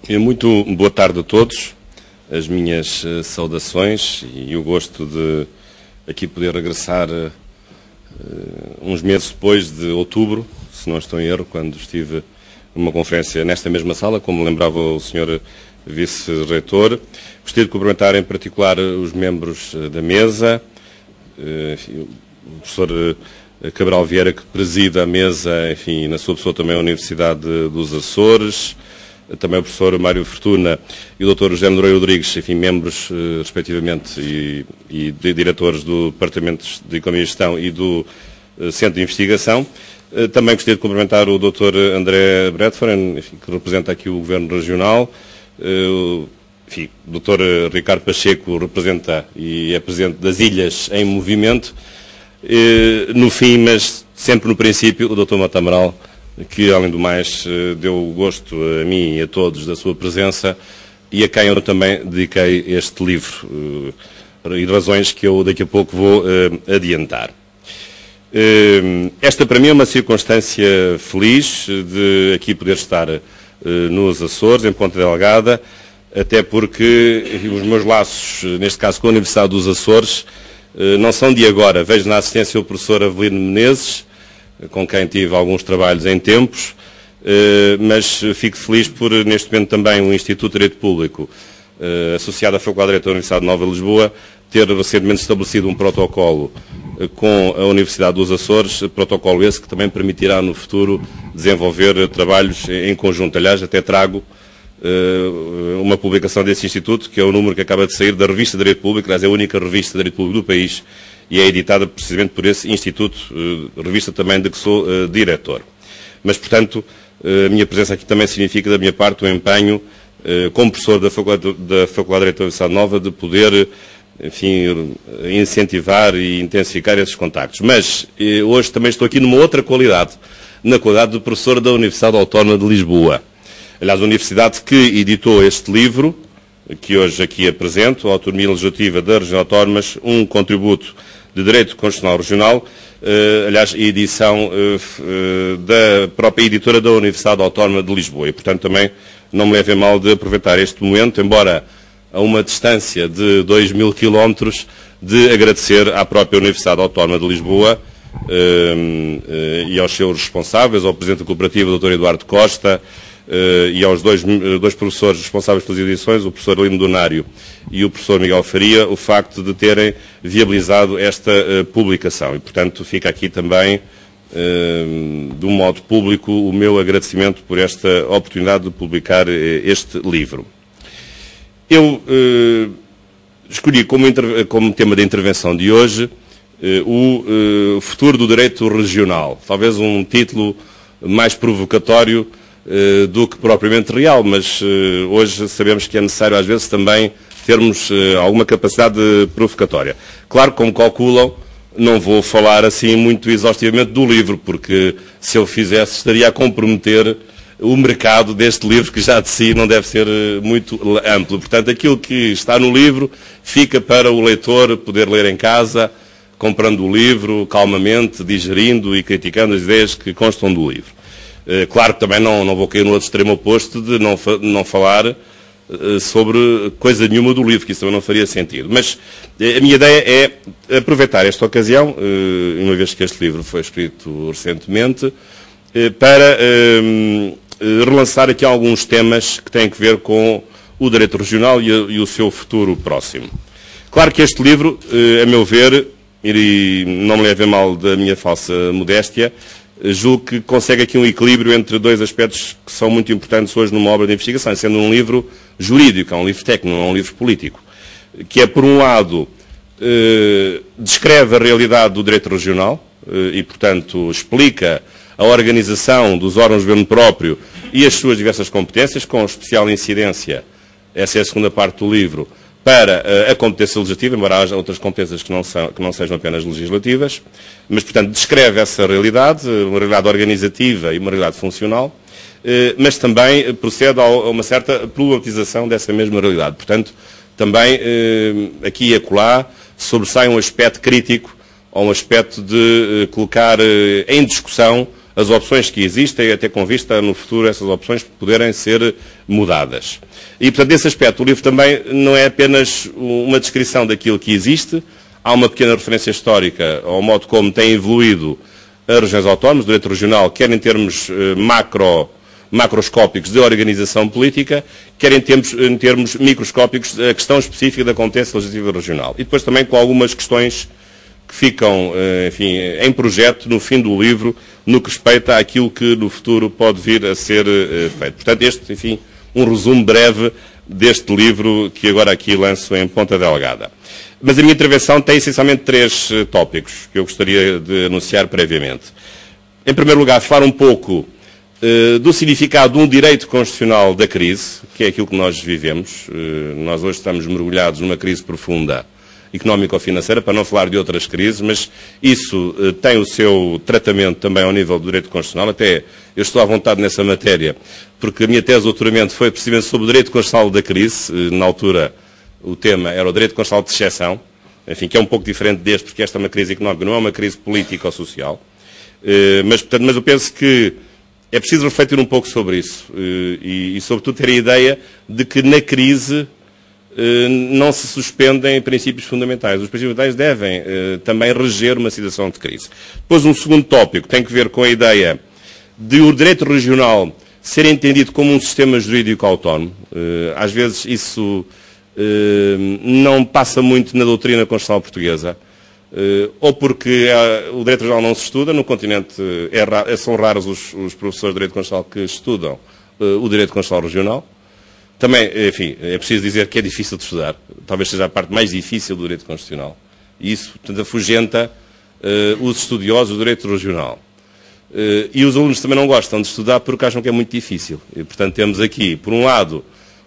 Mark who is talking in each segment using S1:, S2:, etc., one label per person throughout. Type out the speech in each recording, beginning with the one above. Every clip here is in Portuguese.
S1: Muito boa tarde a todos, as minhas saudações e o gosto de aqui poder regressar uns meses depois de outubro, se não estou em erro, quando estive numa conferência nesta mesma sala, como lembrava o Sr. Vice-Reitor. Gostaria de cumprimentar em particular os membros da mesa, o professor Cabral Vieira, que preside a mesa, enfim, na sua pessoa também a Universidade dos Açores, também o professor Mário Fortuna e o Dr. José Noronha Rodrigues, enfim, membros, respectivamente, e diretores do Departamento de Economia e Gestão e do Centro de Investigação. Também gostaria de cumprimentar o Dr. André Bradford, enfim, que representa aqui o Governo Regional. Enfim, o Dr. Ricardo Pacheco representa e é Presidente das Ilhas em Movimento. No fim, mas sempre no princípio, o Dr. Mota Amaral, que, além do mais, deu gosto a mim e a todos da sua presença e a quem eu também dediquei este livro, e de razões que eu daqui a pouco vou adiantar. Esta, para mim, é uma circunstância feliz de aqui poder estar nos Açores, em Ponta Delgada, até porque os meus laços, neste caso com a Universidade dos Açores, não são de agora. Vejo na assistência o professor Avelino Menezes, com quem tive alguns trabalhos em tempos, mas fico feliz por, neste momento, também o Instituto de Direito Público, associado à Faculdade de Direito da Universidade Nova de Lisboa, ter recentemente estabelecido um protocolo com a Universidade dos Açores, protocolo esse que também permitirá no futuro desenvolver trabalhos em conjunto. Aliás, até trago uma publicação desse Instituto, que é o número que acaba de sair da Revista de Direito Público, aliás, é a única revista de Direito Público do país, e é editada precisamente por esse Instituto, revista também de que sou diretor. Mas, portanto, a minha presença aqui também significa, da minha parte, o empenho, como professor da Faculdade de Direito da Universidade Nova, de poder, enfim, incentivar e intensificar esses contactos. Mas hoje também estou aqui numa outra qualidade, na qualidade de professor da Universidade Autónoma de Lisboa. Aliás, a universidade que editou este livro, que hoje aqui apresento, a Autonomia Legislativa das Regiões Autónomas, um contributo de Direito Constitucional Regional, aliás, a edição da própria editora da Universidade Autónoma de Lisboa. E, portanto, também não me levem mal de aproveitar este momento, embora a uma distância de 2.000 quilómetros, de agradecer à própria Universidade Autónoma de Lisboa e aos seus responsáveis, ao Presidente da Cooperativa, Dr. Eduardo Costa, e aos dois professores responsáveis pelas edições, o professor Lino Donário e o professor Miguel Faria, o facto de terem viabilizado esta publicação. E, portanto, fica aqui também, de um modo público, o meu agradecimento por esta oportunidade de publicar este livro. Eu escolhi como tema de intervenção de hoje o futuro do direito regional. Talvez um título mais provocatório do que propriamente real, mas hoje sabemos que é necessário às vezes também termos alguma capacidade provocatória. Claro, como calculam, não vou falar assim muito exaustivamente do livro, porque se eu fizesse estaria a comprometer o mercado deste livro, que já de si não deve ser muito amplo. Portanto, aquilo que está no livro fica para o leitor poder ler em casa, comprando o livro calmamente, digerindo e criticando as ideias que constam do livro. Claro que também não vou cair no outro extremo oposto de não falar sobre coisa nenhuma do livro, que isso também não faria sentido. Mas a minha ideia é aproveitar esta ocasião, uma vez que este livro foi escrito recentemente, para relançar aqui alguns temas que têm que ver com o direito regional e o seu futuro próximo. Claro que este livro, a meu ver, e não me levem mal da minha falsa modéstia, julgo que consegue aqui um equilíbrio entre dois aspectos que são muito importantes hoje numa obra de investigação, sendo um livro jurídico, é um livro técnico, não é um livro político, que é, por um lado, descreve a realidade do direito regional e, portanto, explica a organização dos órgãos de governo próprio e as suas diversas competências, com especial incidência, essa é a segunda parte do livro, para a competência legislativa, embora haja outras competências que não sejam apenas legislativas, mas, portanto, descreve essa realidade, uma realidade organizativa e uma realidade funcional, mas também procede a uma certa problematização dessa mesma realidade. Portanto, também, aqui e acolá, sobressai um aspecto crítico, ou um aspecto de colocar em discussão as opções que existem, até com vista no futuro essas opções poderem ser mudadas. E, portanto, nesse aspecto, o livro também não é apenas uma descrição daquilo que existe, há uma pequena referência histórica ao modo como tem evoluído as regiões autónomas, o direito regional, quer em termos macroscópicos de organização política, quer em termos microscópicos da questão específica da competência legislativa regional. E depois também com algumas questões que ficam, enfim, em projeto no fim do livro, no que respeita àquilo que no futuro pode vir a ser feito. Portanto, este, enfim, um resumo breve deste livro que agora aqui lanço em ponta delgada. Mas a minha intervenção tem essencialmente 3 tópicos que eu gostaria de anunciar previamente. Em primeiro lugar, falar um pouco do significado de um direito constitucional da crise, que é aquilo que nós vivemos. Nós hoje estamos mergulhados numa crise profunda económico-financeira, para não falar de outras crises, mas isso tem o seu tratamento também ao nível do direito constitucional. Até eu estou à vontade nessa matéria, porque a minha tese de doutoramento foi precisamente sobre o direito constitucional da crise. Na altura, o tema era o direito constitucional de exceção, enfim, que é um pouco diferente deste, porque esta é uma crise económica, não é uma crise política ou social. Mas eu penso que é preciso refletir um pouco sobre isso e sobretudo, ter a ideia de que na crise não se suspendem princípios fundamentais. Os princípios fundamentais devem também reger uma situação de crise. Depois, um segundo tópico tem que ver com a ideia de o direito regional ser entendido como um sistema jurídico autónomo. Às vezes isso não passa muito na doutrina constitucional portuguesa, ou porque o direito regional não se estuda. No continente são raros os professores de direito constitucional que estudam o direito constitucional regional. Também, enfim, é preciso dizer que é difícil de estudar. Talvez seja a parte mais difícil do direito constitucional. E isso, portanto, afugenta os estudiosos do direito regional. E os alunos também não gostam de estudar porque acham que é muito difícil. E, portanto, temos aqui, por um lado,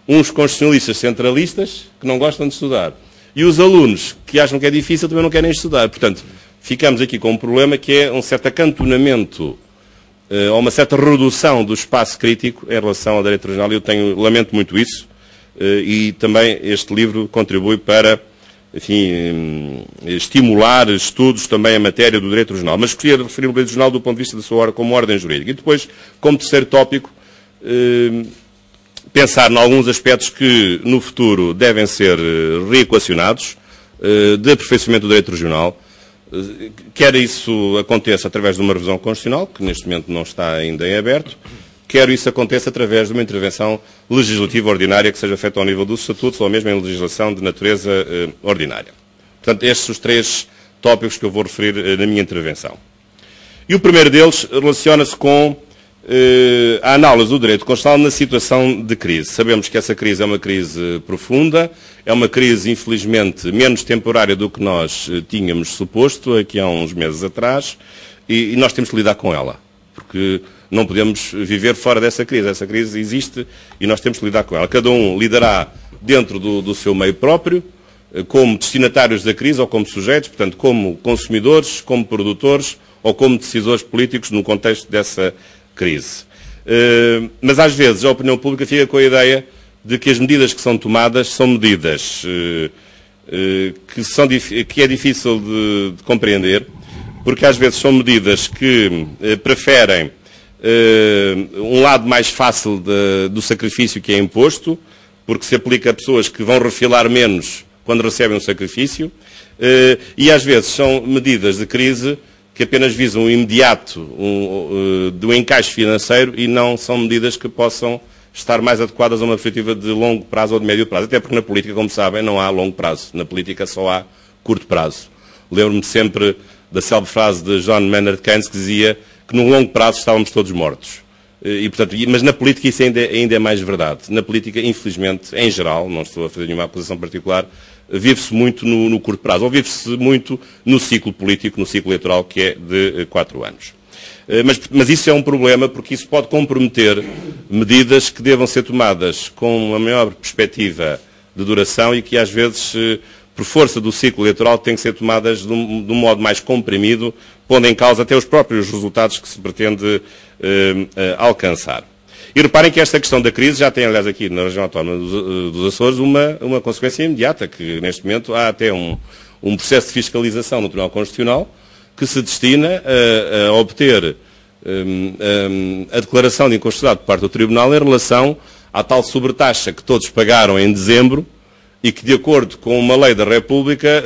S1: uns constitucionalistas centralistas que não gostam de estudar. E os alunos que acham que é difícil também não querem estudar. Portanto, ficamos aqui com um problema que é um certo acantonamento ou uma certa redução do espaço crítico em relação ao direito regional. Eu lamento muito isso e também este livro contribui para, enfim, estimular estudos também em matéria do direito regional. Mas queria referir o direito regional do ponto de vista da sua ordem, como ordem jurídica. E depois, como terceiro tópico, pensar em alguns aspectos que no futuro devem ser reequacionados de aperfeiçoamento do direito regional. Quer isso aconteça através de uma revisão constitucional, que neste momento não está ainda em aberto, quer isso aconteça através de uma intervenção legislativa ordinária que seja feita ao nível dos estatutos ou mesmo em legislação de natureza ordinária. Portanto, estes são os 3 tópicos que eu vou referir na minha intervenção. E o primeiro deles relaciona-se com a análise do direito constitucional na situação de crise. Sabemos que essa crise é uma crise profunda, é uma crise, infelizmente, menos temporária do que nós tínhamos suposto aqui há uns meses atrás, e nós temos que lidar com ela, porque não podemos viver fora dessa crise. Essa crise existe e nós temos que lidar com ela. Cada um lidará dentro do seu meio próprio, como destinatários da crise ou como sujeitos, portanto, como consumidores, como produtores ou como decisores políticos no contexto dessa crise. Mas às vezes a opinião pública fica com a ideia de que as medidas que são tomadas são medidas que é difícil de compreender, porque às vezes são medidas que preferem um lado mais fácil do sacrifício que é imposto, porque se aplica a pessoas que vão refilar menos quando recebem um sacrifício, e às vezes são medidas de crise que apenas visam o imediato do encaixe financeiro e não são medidas que possam estar mais adequadas a uma perspectiva de longo prazo ou de médio prazo. Até porque na política, como sabem, não há longo prazo. Na política só há curto prazo. Lembro-me sempre da célebre frase de John Maynard Keynes que dizia que no longo prazo estávamos todos mortos. Mas na política isso ainda é mais verdade. Na política, infelizmente, em geral, não estou a fazer nenhuma acusação particular, vive-se muito no curto prazo, ou vive-se muito no ciclo político, no ciclo eleitoral, que é de 4 anos. Mas isso é um problema, porque isso pode comprometer medidas que devam ser tomadas com uma maior perspectiva de duração e que, às vezes, por força do ciclo eleitoral, têm que ser tomadas de um modo mais comprimido, pondo em causa até os próprios resultados que se pretende alcançar. E reparem que esta questão da crise já tem, aliás, aqui na região autónoma dos Açores, uma consequência imediata, que neste momento há até um processo de fiscalização no Tribunal Constitucional que se destina a obter a declaração de inconstitucionalidade por parte do Tribunal em relação à tal sobretaxa que todos pagaram em dezembro e que, de acordo com uma lei da República,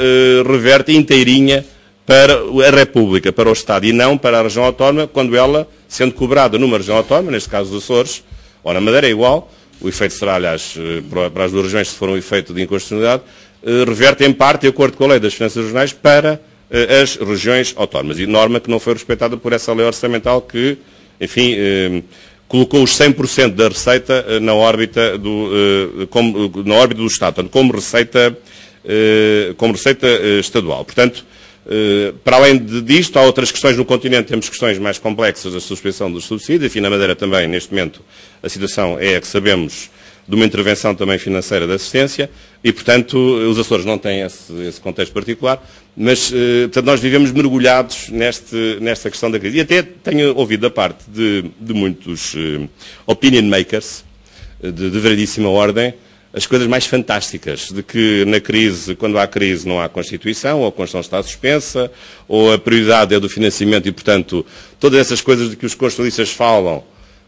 S1: reverte inteirinha para a República, para o Estado, e não para a região autónoma, quando ela, sendo cobrada numa região autónoma, neste caso os Açores, ou na Madeira é igual, o efeito será, aliás, para as duas regiões, se for um efeito de inconstitucionalidade, reverte em parte, de acordo com a lei das finanças regionais, para as regiões autónomas. E norma que não foi respeitada por essa lei orçamental que, enfim, colocou os 100% da receita na órbita do Estado, portanto, como receita estadual. Portanto, para além disto, há outras questões no continente, temos questões mais complexas da suspensão dos subsídios, enfim, na Madeira também, neste momento, a situação é a que sabemos de uma intervenção também financeira de assistência e, portanto, os Açores não têm esse contexto particular, mas, portanto, nós vivemos mergulhados nesta questão da crise. E até tenho ouvido da parte de muitos opinion makers, de variedíssima ordem, as coisas mais fantásticas, de que na crise, quando há crise, não há Constituição, ou a Constituição está suspensa, ou a prioridade é do financiamento e, portanto, todas essas coisas de que os constitucionalistas falam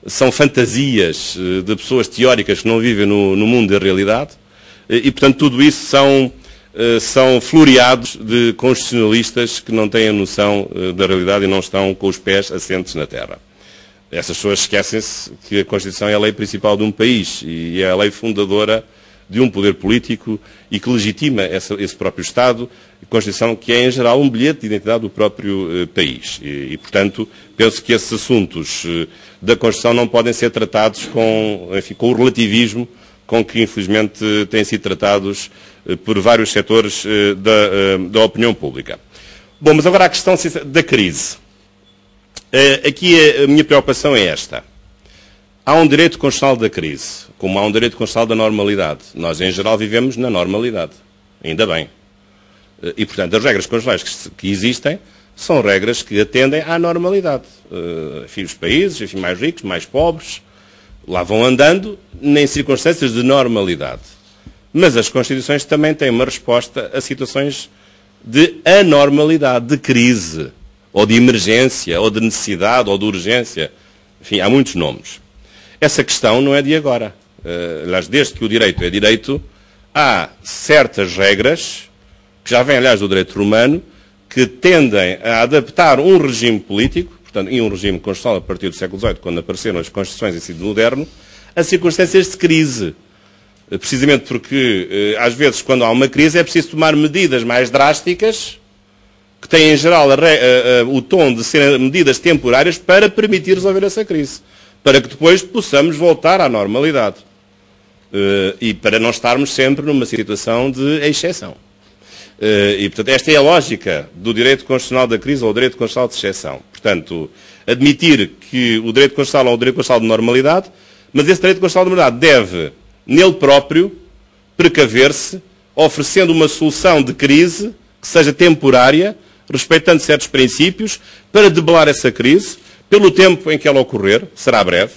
S1: são fantasias de pessoas teóricas que não vivem no mundo da realidade e, portanto, tudo isso são floreados de constitucionalistas que não têm a noção da realidade e não estão com os pés assentes na terra. Essas pessoas esquecem-se que a Constituição é a lei principal de um país e é a lei fundadora de um poder político e que legitima esse próprio Estado, a Constituição que é, em geral, um bilhete de identidade do próprio país. E, portanto, penso que esses assuntos da Constituição não podem ser tratados com o relativismo com que, infelizmente, têm sido tratados por vários setores da opinião pública. Bom, mas agora a questão da crise. Aqui a minha preocupação é esta. Há um direito constitucional da crise, como há um direito constitucional da normalidade. Nós, em geral, vivemos na normalidade. Ainda bem. E, portanto, as regras constitucionais que existem são regras que atendem à normalidade. Enfim, os países, enfim, mais ricos, mais pobres, lá vão andando em circunstâncias de normalidade. Mas as Constituições também têm uma resposta a situações de anormalidade, de crise, ou de emergência, ou de necessidade, ou de urgência. Enfim, há muitos nomes. Essa questão não é de agora. Aliás, desde que o direito é direito, há certas regras, que já vêm, aliás, do direito romano, que tendem a adaptar um regime político, portanto, em um regime constitucional a partir do século XVIII, quando apareceram as Constituições em sentido moderno, a circunstâncias de crise. Precisamente porque, às vezes, quando há uma crise, é preciso tomar medidas mais drásticas, que têm, em geral, o tom de serem medidas temporárias para permitir resolver essa crise, para que depois possamos voltar à normalidade e para não estarmos sempre numa situação de exceção. E, portanto, esta é a lógica do direito constitucional da crise ou do direito constitucional de exceção. Portanto, admitir que o direito constitucional é um direito constitucional de normalidade, mas esse direito constitucional de normalidade deve, nele próprio, precaver-se, oferecendo uma solução de crise que seja temporária, respeitando certos princípios, para debelar essa crise, pelo tempo em que ela ocorrer, será breve,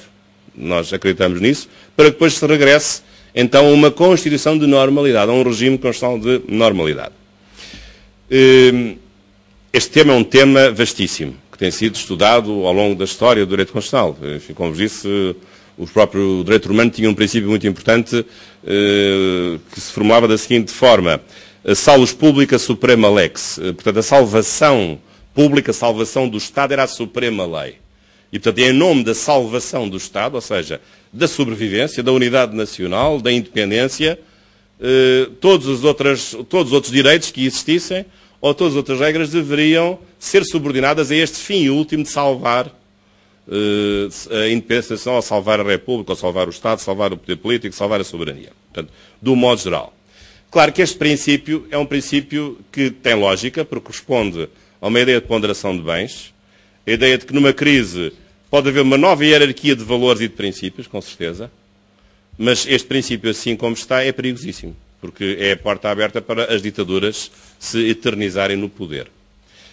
S1: nós acreditamos nisso, para que depois se regresse, então, a uma constituição de normalidade, a um regime constitucional de normalidade. Este tema é um tema vastíssimo, que tem sido estudado ao longo da história do direito constitucional. Enfim, como vos disse, o próprio direito romano tinha um princípio muito importante que se formulava da seguinte forma: salus publica suprema lex. Portanto, a salvação pública, a salvação do Estado era a suprema lei. E, portanto, em nome da salvação do Estado, ou seja, da sobrevivência, da unidade nacional, da independência, todos os outros direitos que existissem, ou todas as outras regras, deveriam ser subordinadas a este fim último de salvar a independência, ou salvar a República, ou salvar o Estado, salvar o poder político, salvar a soberania. Portanto, do modo geral. Claro que este princípio é um princípio que tem lógica, porque responde a uma ideia de ponderação de bens, a ideia de que numa crise pode haver uma nova hierarquia de valores e de princípios, com certeza, mas este princípio, assim como está, é perigosíssimo, porque é a porta aberta para as ditaduras se eternizarem no poder.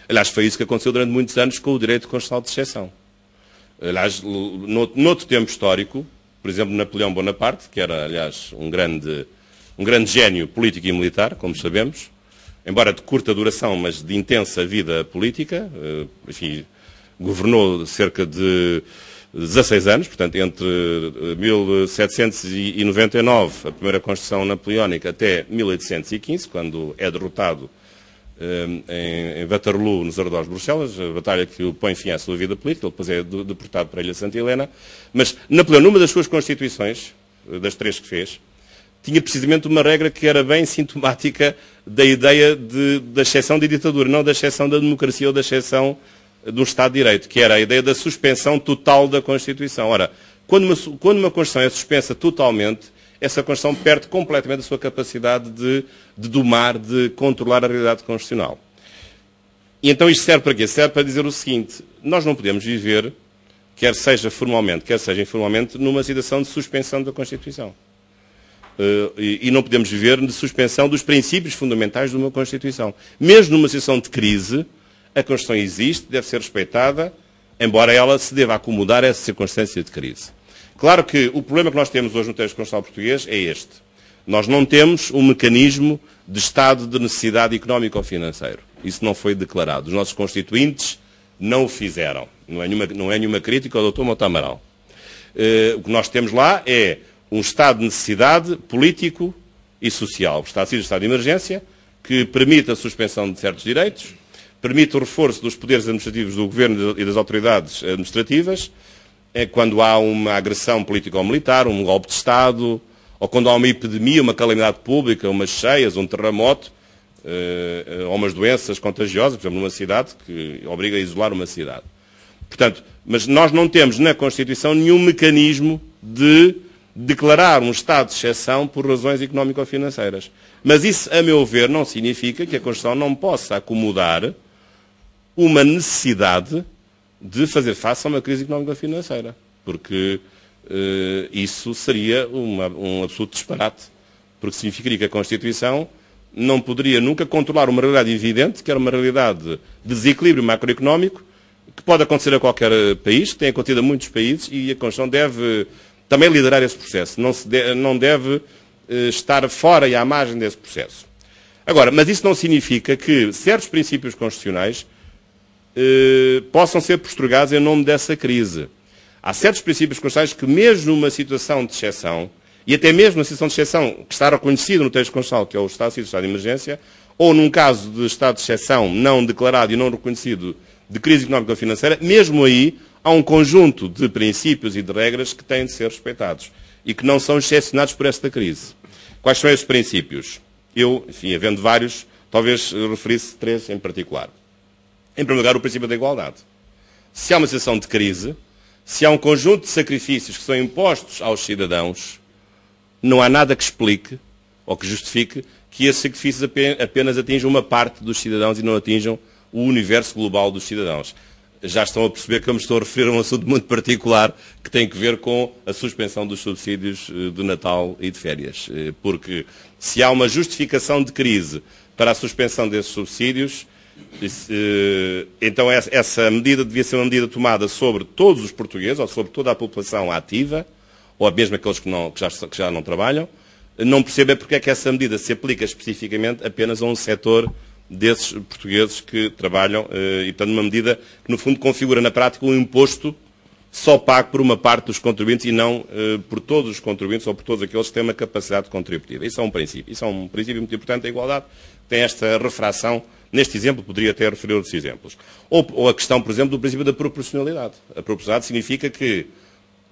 S1: Aliás, foi isso que aconteceu durante muitos anos com o direito constitucional de exceção. Aliás, noutro tempo histórico, por exemplo, Napoleão Bonaparte, que era, aliás, um grande gênio político e militar, como sabemos, embora de curta duração, mas de intensa vida política, enfim, governou cerca de 16 anos, portanto, entre 1799, a primeira Constituição Napoleónica, até 1815, quando é derrotado em Waterloo, nos arredores de Bruxelas, a batalha que o põe fim à sua vida política. Ele depois é deportado para a Ilha de Santa Helena. Mas Napoleão, numa das suas constituições, das 3 que fez, tinha precisamente uma regra que era bem sintomática da ideia da exceção de ditadura, não da exceção da democracia ou da exceção de um Estado de Direito, que era a ideia da suspensão total da Constituição. Ora, quando uma Constituição é suspensa totalmente, essa Constituição perde completamente a sua capacidade de domar, de controlar a realidade constitucional. E então isto serve para quê? Serve para dizer o seguinte: nós não podemos viver, quer seja formalmente, quer seja informalmente, numa situação de suspensão da Constituição. E não podemos viver de suspensão dos princípios fundamentais de uma Constituição. Mesmo numa situação de crise, a Constituição existe, deve ser respeitada, embora ela se deva acomodar a essa circunstância de crise. Claro que o problema que nós temos hoje no texto constitucional português é este. Nós não temos um mecanismo de estado de necessidade económico ou financeiro. Isso não foi declarado. Os nossos constituintes não o fizeram. Não é nenhuma crítica ao Dr. Mota Amaral. O que nós temos lá é um estado de necessidade político e social. O estado de sítio, o estado de emergência, que permite a suspensão de certos direitos, permite o reforço dos poderes administrativos do Governo e das autoridades administrativas, quando há uma agressão política ou militar, um golpe de Estado, ou quando há uma epidemia, uma calamidade pública, umas cheias, um terremoto, ou umas doenças contagiosas, por exemplo, numa cidade, que obriga a isolar uma cidade. Portanto, mas nós não temos na Constituição nenhum mecanismo de declarar um estado de exceção por razões económico-financeiras. Mas isso, a meu ver, não significa que a Constituição não possa acomodar uma necessidade de fazer face a uma crise económica-financeira, porque isso seria um absoluto disparate, porque significaria que a Constituição não poderia nunca controlar uma realidade evidente, que era uma realidade de desequilíbrio macroeconómico, que pode acontecer a qualquer país, que tem acontecido a muitos países, e a Constituição deve também liderar esse processo, não deve estar fora e à margem desse processo. Agora, mas isso não significa que certos princípios constitucionais possam ser postergados em nome dessa crise. Há certos princípios constitucionais que, mesmo numa situação de exceção, e até mesmo na situação de exceção que está reconhecido no texto constitucional, que é o estado de emergência, ou num caso de estado de exceção não declarado e não reconhecido de crise económica ou financeira, mesmo aí há um conjunto de princípios e de regras que têm de ser respeitados e que não são excepcionados por esta crise. Quais são esses princípios? Eu, enfim, havendo vários, talvez referisse 3 em particular. Em primeiro lugar, o princípio da igualdade. Se há uma situação de crise, se há um conjunto de sacrifícios que são impostos aos cidadãos, não há nada que explique ou que justifique que esses sacrifícios apenas atinjam uma parte dos cidadãos e não atinjam o universo global dos cidadãos. Já estão a perceber que eu me estou a referir a um assunto muito particular que tem que ver com a suspensão dos subsídios de Natal e de férias. Porque se há uma justificação de crise para a suspensão desses subsídios, então essa medida devia ser uma medida tomada sobre todos os portugueses, ou sobre toda a população ativa, ou mesmo aqueles que já não trabalham. Não percebem porque é que essa medida se aplica especificamente apenas a um setor desses portugueses que trabalham, e portanto uma medida que no fundo configura na prática um imposto só pago por uma parte dos contribuintes e não por todos os contribuintes ou por todos aqueles que têm uma capacidade contributiva. Isso é um princípio. Isso é um princípio muito importante. A igualdade tem esta refração. Neste exemplo, poderia até referir outros exemplos. Ou a questão, por exemplo, do princípio da proporcionalidade. A proporcionalidade significa que,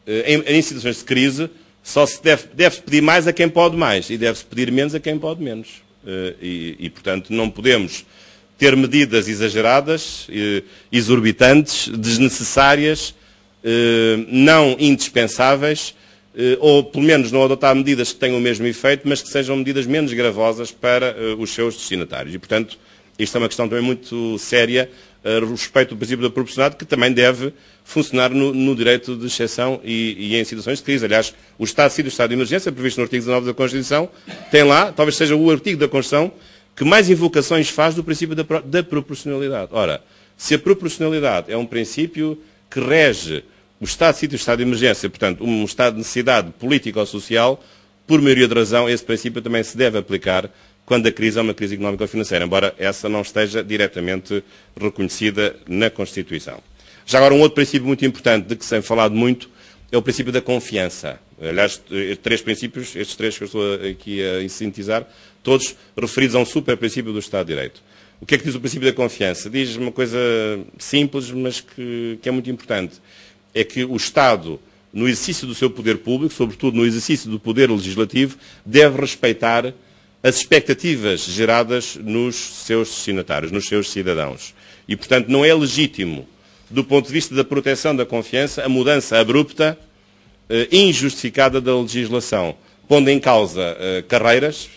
S1: em situações de crise, só se deve pedir mais a quem pode mais e deve-se pedir menos a quem pode menos. Portanto, não podemos ter medidas exageradas, exorbitantes, desnecessárias, não indispensáveis, ou pelo menos não adotar medidas que tenham o mesmo efeito, mas que sejam medidas menos gravosas para os seus destinatários. E, portanto, isto é uma questão também muito séria a respeito do princípio da proporcionalidade, que também deve funcionar no direito de exceção e em situações de crise. Aliás, o estado de sítio e o estado de emergência, previsto no artigo 19 da Constituição, tem lá, talvez seja o artigo da Constituição, que mais invocações faz do princípio da proporcionalidade. Ora, se a proporcionalidade é um princípio que rege o estado de sítio e o estado de emergência, portanto, um estado de necessidade política ou social, por maioria de razão, esse princípio também se deve aplicar quando a crise é uma crise económica ou financeira, embora essa não esteja diretamente reconhecida na Constituição. Já agora, um outro princípio muito importante, de que se tem falado muito, é o princípio da confiança. Aliás, três princípios, estes três que eu estou aqui a sintetizar, todos referidos a um super princípio do Estado de Direito. O que é que diz o princípio da confiança? Diz uma coisa simples, mas que é muito importante. É que o Estado, no exercício do seu poder público, sobretudo no exercício do poder legislativo, deve respeitar as expectativas geradas nos seus destinatários, nos seus cidadãos. E, portanto, não é legítimo, do ponto de vista da proteção da confiança, a mudança abrupta, injustificada da legislação, pondo em causa carreiras,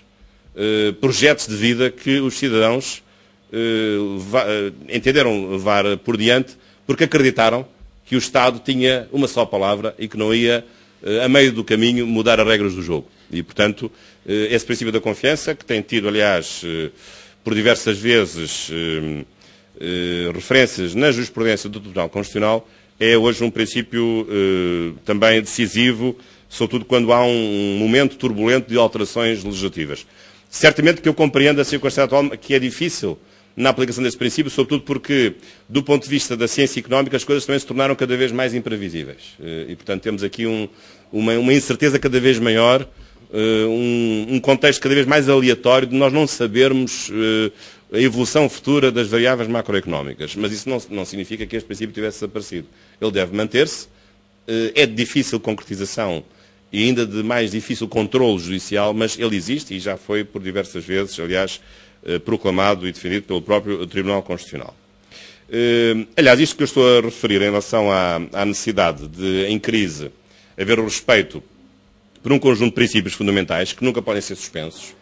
S1: projetos de vida que os cidadãos entenderam levar por diante porque acreditaram que o Estado tinha uma só palavra e que não ia, a meio do caminho, mudar as regras do jogo. E, portanto, esse princípio da confiança, que tem tido, aliás, por diversas vezes, referências na jurisprudência do Tribunal Constitucional, é hoje um princípio também decisivo, sobretudo quando há um momento turbulento de alterações legislativas. Certamente que eu compreendo a circunstância atual, que é difícil na aplicação desse princípio, sobretudo porque, do ponto de vista da ciência económica, as coisas também se tornaram cada vez mais imprevisíveis. E, portanto, temos aqui uma incerteza cada vez maior, um contexto cada vez mais aleatório de nós não sabermos a evolução futura das variáveis macroeconómicas. Mas isso não significa que este princípio tivesse desaparecido. Ele deve manter-se, é de difícil concretização e ainda de mais difícil controle judicial, mas ele existe e já foi por diversas vezes, aliás, proclamado e defendido pelo próprio Tribunal Constitucional. Aliás, isto que eu estou a referir em relação à necessidade de, em crise, haver o respeito por um conjunto de princípios fundamentais que nunca podem ser suspensos,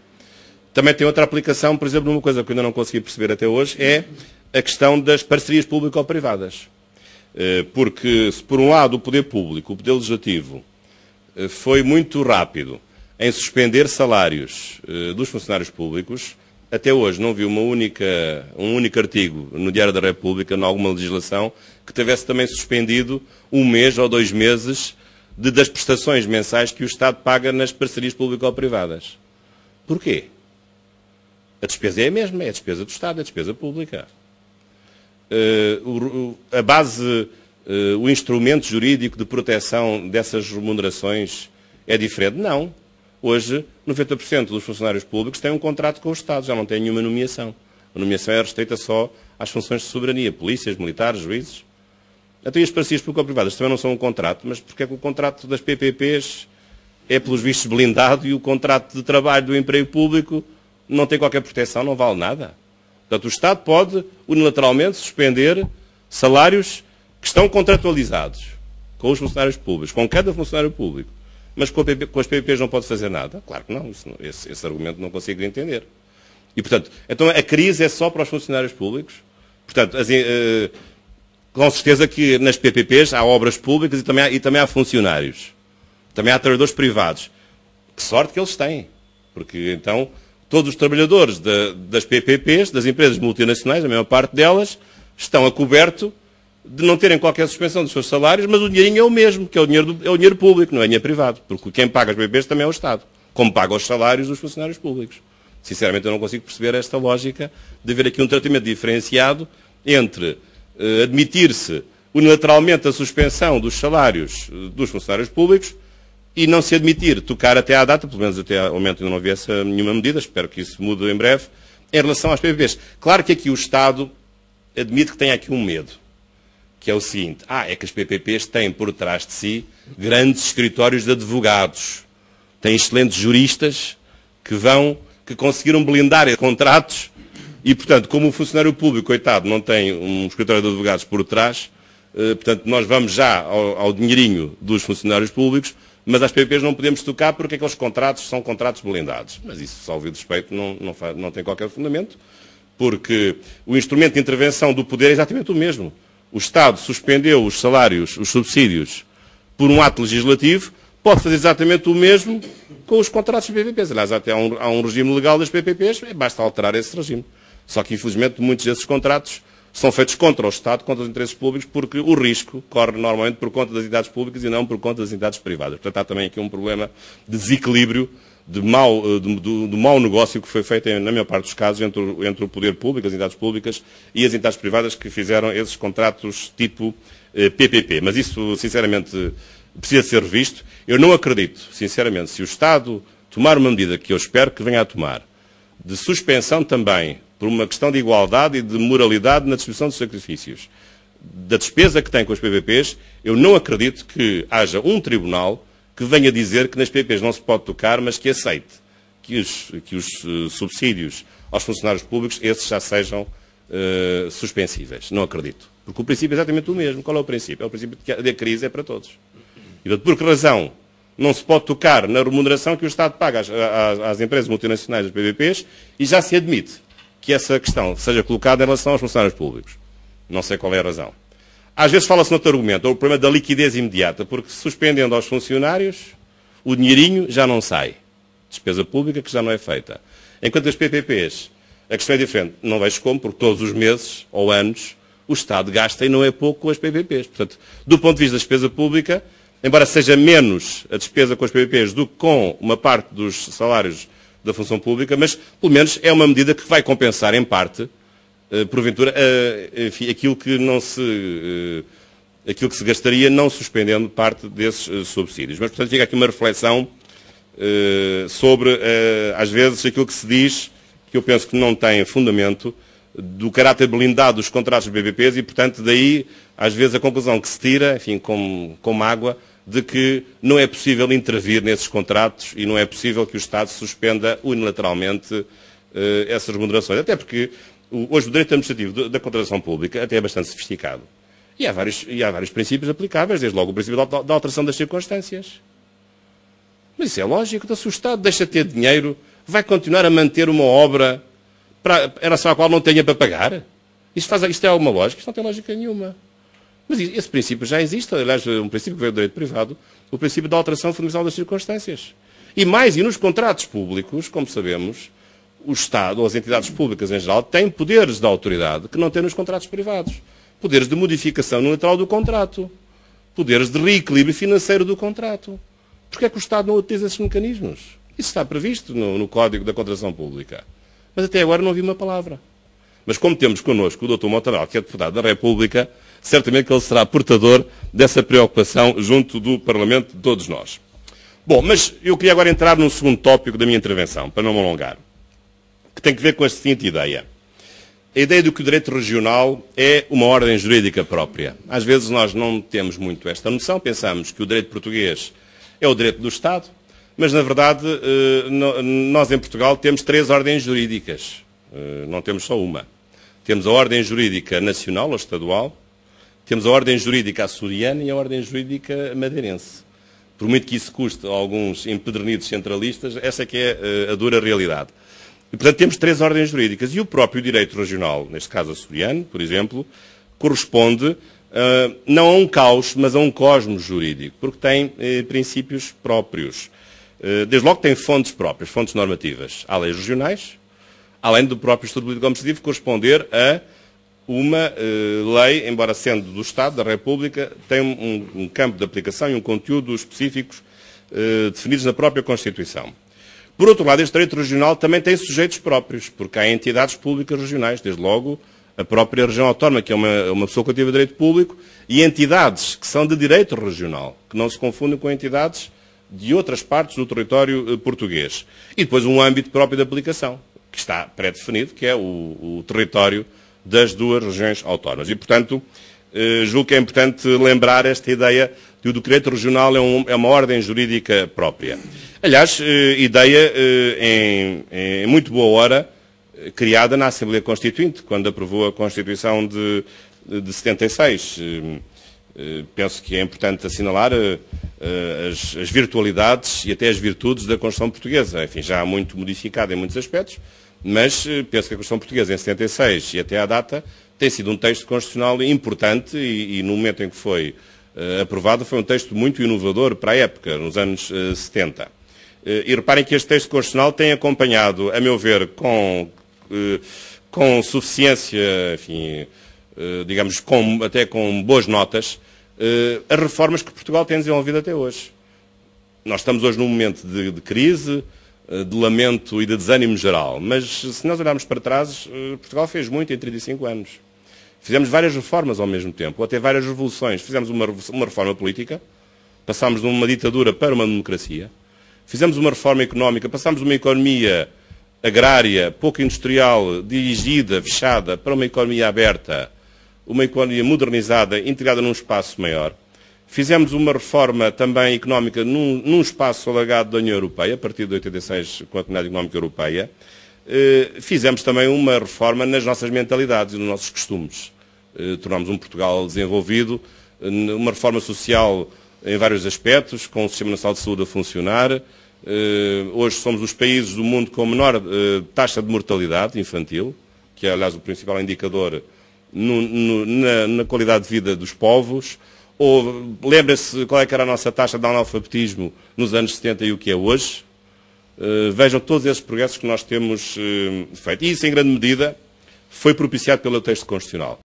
S1: também tem outra aplicação, por exemplo, numa coisa que eu ainda não consegui perceber até hoje, é a questão das parcerias público-privadas. Porque, se por um lado o poder público, o poder legislativo, foi muito rápido em suspender salários dos funcionários públicos, até hoje não vi um único artigo no Diário da República, em alguma legislação, que tivesse também suspendido 1 mês ou 2 meses das prestações mensais que o Estado paga nas parcerias público-privadas. Porquê? A despesa é a mesma, é a despesa do Estado, é a despesa pública. A base, o instrumento jurídico de proteção dessas remunerações é diferente? Não. Hoje, 90% dos funcionários públicos têm um contrato com o Estado, já não têm nenhuma nomeação. A nomeação é restrita só às funções de soberania, polícias, militares, juízes. Então, e as parcerias público-privadas também não são um contrato, mas porque é que o contrato das PPPs é, pelos vistos, blindado e o contrato de trabalho do emprego público não tem qualquer proteção, não vale nada? Portanto, o Estado pode, unilateralmente, suspender salários que estão contratualizados com os funcionários públicos, com cada funcionário público. Mas com as PPPs não pode fazer nada? Claro que não, esse argumento não consigo entender. E, portanto, então a crise é só para os funcionários públicos? Portanto, com certeza que nas PPPs há obras públicas e também há funcionários. Também há trabalhadores privados. Que sorte que eles têm. Porque, então, todos os trabalhadores das PPPs, das empresas multinacionais, a maior parte delas, estão a coberto de não terem qualquer suspensão dos seus salários, mas o dinheirinho é o mesmo, que é o dinheiro público, não é dinheiro privado. Porque quem paga as PPPs também é o Estado, como paga os salários dos funcionários públicos. Sinceramente, eu não consigo perceber esta lógica de haver aqui um tratamento diferenciado entre admitir-se unilateralmente a suspensão dos salários dos funcionários públicos e não se admitir tocar até à data, pelo menos até ao momento ainda não havia nenhuma medida, espero que isso mude em breve, em relação às PPPs. Claro que aqui o Estado admite que tem aqui um medo, que é o seguinte: é que as PPPs têm por trás de si grandes escritórios de advogados, têm excelentes juristas que conseguiram blindar contratos e, portanto, como o funcionário público, coitado, não tem um escritório de advogados por trás, portanto, nós vamos já ao dinheirinho dos funcionários públicos, mas às PPPs não podemos tocar porque aqueles contratos são contratos blindados. Mas isso, salvo o despeito, não tem qualquer fundamento, porque o instrumento de intervenção do poder é exatamente o mesmo. O Estado suspendeu os salários, os subsídios, por um ato legislativo, pode fazer exatamente o mesmo com os contratos das PPPs. Aliás, até há um regime legal das PPPs, basta alterar esse regime. Só que, infelizmente, muitos desses contratos são feitos contra o Estado, contra os interesses públicos, porque o risco corre normalmente por conta das entidades públicas e não por conta das entidades privadas. Portanto, há também aqui um problema de desequilíbrio do mau negócio que foi feito, na maior parte dos casos, entre o poder público, as entidades públicas e as entidades privadas que fizeram esses contratos tipo PPP. Mas isso, sinceramente, precisa ser revisto. Eu não acredito, sinceramente, se o Estado tomar uma medida que eu espero que venha a tomar, de suspensão também, por uma questão de igualdade e de moralidade na distribuição dos sacrifícios, da despesa que tem com os PPPs, eu não acredito que haja um tribunal que venha dizer que nas PPPs não se pode tocar, mas que aceite que os subsídios aos funcionários públicos, esses já sejam suspensíveis. Não acredito. Porque o princípio é exatamente o mesmo. Qual é o princípio? É o princípio de que a crise é para todos. E, portanto, por que razão não se pode tocar na remuneração que o Estado paga às empresas multinacionais das PPPs e já se admite que essa questão seja colocada em relação aos funcionários públicos? Não sei qual é a razão. Às vezes fala-se noutro argumento, o problema da liquidez imediata, porque suspendendo aos funcionários, o dinheirinho já não sai. Despesa pública que já não é feita. Enquanto as PPPs, a questão é diferente. Não vejo como, porque todos os meses ou anos o Estado gasta e não é pouco com as PPPs. Portanto, do ponto de vista da despesa pública, embora seja menos a despesa com as PPPs do que com uma parte dos salários da função pública, mas pelo menos é uma medida que vai compensar em parte, porventura, enfim, aquilo que se gastaria não suspendendo parte desses subsídios. Mas, portanto, fica aqui uma reflexão sobre, às vezes, aquilo que se diz, que eu penso que não tem fundamento, do caráter blindado dos contratos de BPPs e, portanto, daí, às vezes, a conclusão que se tira, enfim, como água, de que não é possível intervir nesses contratos e não é possível que o Estado suspenda unilateralmente essas remunerações. Até porque hoje o direito administrativo da contratação pública até é bastante sofisticado. E há vários princípios aplicáveis, desde logo o princípio da alteração das circunstâncias. Mas isso é lógico. Então, se o Estado deixa de ter dinheiro, vai continuar a manter uma obra em relação à qual não tenha para pagar? Isto é alguma lógica? Isto não tem lógica nenhuma. Mas esse princípio já existe. Aliás, um princípio que veio do direito privado, o princípio da alteração fundamental das circunstâncias. E nos contratos públicos, como sabemos, o Estado, ou as entidades públicas em geral, têm poderes de autoridade que não têm nos contratos privados. Poderes de modificação unilateral do contrato. Poderes de reequilíbrio financeiro do contrato. Porquê é que o Estado não utiliza esses mecanismos? Isso está previsto no Código da Contratação Pública. Mas até agora não ouvi uma palavra. Mas como temos connosco o Dr. Montagnal, que é deputado da República, certamente que ele será portador dessa preocupação junto do Parlamento de todos nós. Bom, mas eu queria agora entrar num segundo tópico da minha intervenção, para não me alongar, que tem que ver com a seguinte ideia. A ideia de que o direito regional é uma ordem jurídica própria. Às vezes nós não temos muito esta noção, pensamos que o direito português é o direito do Estado, mas, na verdade, nós em Portugal temos 3 ordens jurídicas, não temos só uma. Temos a ordem jurídica nacional ou estadual, temos a ordem jurídica açoriana e a ordem jurídica madeirense. Por muito que isso custe a alguns empedernidos centralistas, essa é que é a dura realidade. E, portanto, temos 3 ordens jurídicas. E o próprio direito regional, neste caso açoriano, por exemplo, corresponde não a um caos, mas a um cosmos jurídico, porque tem princípios próprios. Desde logo tem fontes próprias, fontes normativas. Há leis regionais, além do próprio Estatuto Político Administrativo corresponder a uma lei, embora sendo do Estado, da República, tem um campo de aplicação e um conteúdo específicos definidos na própria Constituição. Por outro lado, este direito regional também tem sujeitos próprios, porque há entidades públicas regionais, desde logo a própria região autónoma, que é uma pessoa cativa de direito público, e entidades que são de direito regional, que não se confundem com entidades de outras partes do território português. E depois um âmbito próprio de aplicação, que está pré-definido, que é o território das 2 regiões autónomas. E, portanto, julgo que é importante lembrar esta ideia de que o direito regional é uma ordem jurídica própria. Aliás, ideia em muito boa hora criada na Assembleia Constituinte, quando aprovou a Constituição de 76. Penso que é importante assinalar as virtualidades e até as virtudes da Constituição Portuguesa. Enfim, já muito modificada em muitos aspectos, mas penso que a Constituição Portuguesa, em 76 e até à data, tem sido um texto constitucional importante e no momento em que foi aprovado, foi um texto muito inovador para a época, nos anos 70. E reparem que este texto constitucional tem acompanhado, a meu ver, com suficiência, enfim, digamos, até com boas notas, as reformas que Portugal tem desenvolvido até hoje. Nós estamos hoje num momento de crise, de lamento e de desânimo geral. Mas se nós olharmos para trás, Portugal fez muito em 35 anos. Fizemos várias reformas ao mesmo tempo, ou até várias revoluções. Fizemos uma reforma política, passámos de uma ditadura para uma democracia. Fizemos uma reforma económica, passámos de uma economia agrária, pouco industrial, dirigida, fechada, para uma economia aberta, uma economia modernizada, integrada num espaço maior. Fizemos uma reforma também económica num espaço alargado da União Europeia, a partir de 86, com a Comunidade Económica Europeia. Fizemos também uma reforma nas nossas mentalidades e nos nossos costumes. Tornámos um Portugal desenvolvido, uma reforma social em vários aspectos, com o Sistema Nacional de Saúde a funcionar. Hoje somos os países do mundo com a menor taxa de mortalidade infantil, que é, aliás, o principal indicador na qualidade de vida dos povos. Ou lembra-se qual é que era a nossa taxa de analfabetismo nos anos 70 e o que é hoje. Vejam todos esses progressos que nós temos feito. E isso, em grande medida, foi propiciado pelo texto constitucional.